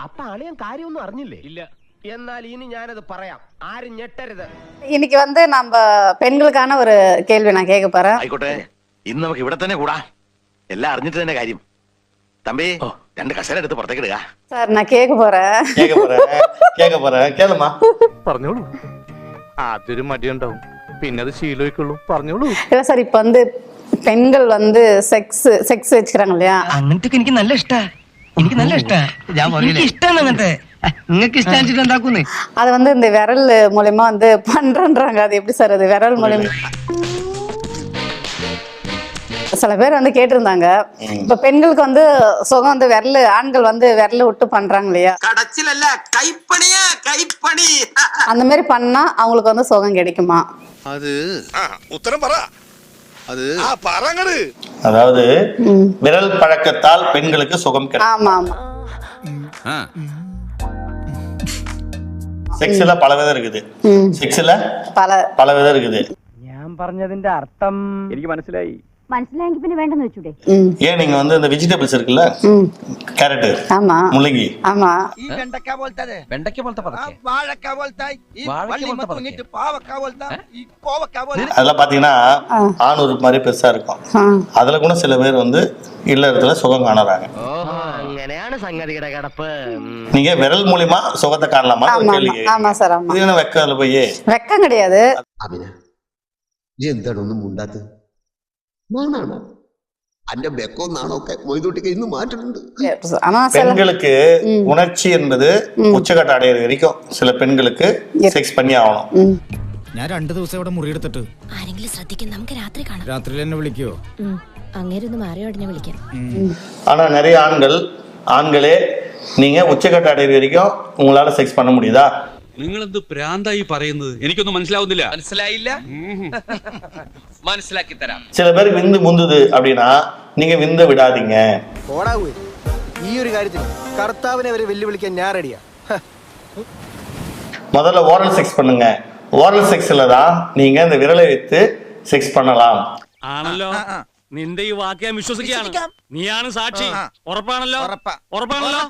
അപ്പൊ അളിയൻ കാര്യമൊന്നും അറിഞ്ഞില്ലേ? ഇല്ല. എന്നാൽ ഇനി ഞാനത് പറയാം, ആരും ഞെട്ടരുത്. இன்னைக்கு வந்து நம்ம பெண்களுக்கான ஒரு கேள்வி நான் கேட்க போறேன். ആയിക്കോട്ടെ, ഇന്ന് നമുക്ക് ഇവിടെ തന്നെ കൂടാ. എല്ലാം അറിഞ്ഞിട്ട് തന്നെ കാര്യം. തമ്പി, രണ്ട് കസേര എടുത്ത് പുറത്തേക്ക് ഇടുക. சார் நான் கேட்க போறேன். കേളുമാ. പറഞ്ഞോളൂ. ആദ്യൊരു മടിയുണ്ടാവും, പിന്നെ അത് ശീലമായിക്കൊള്ളൂ. പറഞ്ഞോളൂ. இல்ல சார், இப்ப வந்து பெண்கள் வந்து செக்ஸ் வச்சுக்கிறாங்க இல்லையா? അങ്ങനത്തെ എനിക്ക് നല്ല ഇഷ്ടാ. ഇഷ്ടമാണ് അങ്ങനത്തെ. നിങ്ങൾക്ക് ഇഷ്ടം എന്താക്കുന്നേ? அது வந்து இந்த விரல் மூலமா வந்து பண்றன்றாங்க. அது எப்படி சார்? அது விரல் மூலமா சில பேர் வந்து கேட்டிருந்தாங்க. இப்ப பெண்களுக்கு வந்து சுகம் வந்து விரல், ஆண்கள் வந்து விரல் விட்டு பண்றாங்க இல்லையா? கடைசில கைப்பணி அந்த மாதிரி பண்ணா அவங்களுக்கு வந்து சுகம் கிடைக்குமா? அது உத்தரம் പറ. அது പറങ്ങട്. அதாவது விரல் பழக்கத்தால் பெண்களுக்கு சுகம் கிடைக்கும். ஆமா ஆமா. செக்ஸ்ல பல விதம் இருக்குது. செக்ஸ்ல பல விதம் இருக்குது. ഞാൻ പറഞ്ഞതിന്റെ അർത്ഥം എനിക്ക് മനസ്സിലായി. മനസ്സിലായെങ്കിൽ പിന്നെ വേണ്ടെന്ന് വെച്ചൂടെ? ஏன் நீங்க வந்து இந்த வெஜிடபிள்ஸ் இருக்குல்ல, கேரட், ஆமா, முள்ளங்கி, ஆமா, ഈ വെണ്ടക്ക പോലത്തെ വെണ്ടയ്ക്ക പോലത്തെ പതക്കെ, വാഴക്ക പോലത്തെ, ഈ വള്ളി മത്തങ്ങിട്ട് പാവക്ക പോലത്തെ, ഈ കോവക്ക പോലത്തെ, அதெல்லாம் பாத்தீங்கன்னா ஆண் உறுப்பு மாதிரி பெருசா இருக்கும். அதுல கூட சில பேர் வந்து இல்லறதுல சுகம் காணறாங்க. അങ്ങനെയാണ് സംഗതിയുടെ കിടപ്പ്. நீங்க விரல் மூலமா சுகத்தை காணலாமா? ஆமா சார், ஆமா. இது என்ன வெக்கல போய் வெக்கம் கிடையாது. അമിന, എന്താണ് ഒന്നും മുണ്ടാത്തത്? നാണാണ് അന്റെ ബെക്കോന്നാണൊക്കെ മൊയ്തൂട്ടിക്ക് ഇന്ന് മാറ്റുന്നുണ്ട്. ஆனா பெண்களுக்கு உணர்ச்சி என்பது உச்சகட்ட அடையிற வரைக்கும் சில பெண்களுக்கு செக்ஸ் பண்ணி ஆகணும். ഞാൻ 2 ദിവസം ഇവിടെ മുറിയെടുത്തിട്ട് ആരെങ്കിലും ശ്രദ്ധിക്കും, നമുക്ക് രാത്രി കാണാം. രാത്രിയിൽ എന്നെ വിളിക്കോ? അങ്ങേരൊന്ന് മാറിയോടനെ വിളിക്കാം. ஆனா நிறைய ஆண்களே நீங்க உச்சகட்ட அடையிற வரைக்கும் உங்களால செக்ஸ் பண்ண முடியுதா? നിങ്ങൾ എന്ത് പ്രാന്തായി പറയുന്നത്? എനിക്കൊന്നും മനസ്സിലാവുന്നില്ല. മനസ്സിലായില്ല? മനസ്സിലാക്കി തരാം. சில பேருக்கு விந்து முந்துது அப்படின்னா நீங்க விந்த விடாதீங்க. ഈ ഒരു കാര്യത്തിൽ കർത്താവിനെ വരെ വെല്ലുവിളിക്കാൻ ഞാൻ റെഡിയാ. முதல்ல ஓரல் செக்ஸ் பண்ணுங்க. ஓரல் செக்ஸ்ல தான் நீங்க இந்த விரலை வைத்து செக்ஸ் பண்ணலாம். ആണല്ലോ. നിന്റെ ഈ വാക്ക് ഞാൻ വിശ്വസിക്കുകയാണ്. നീയാണ് സാക്ഷി. ഉറപ്പാണല്ലോ? ഉറപ്പാണല്ലോ.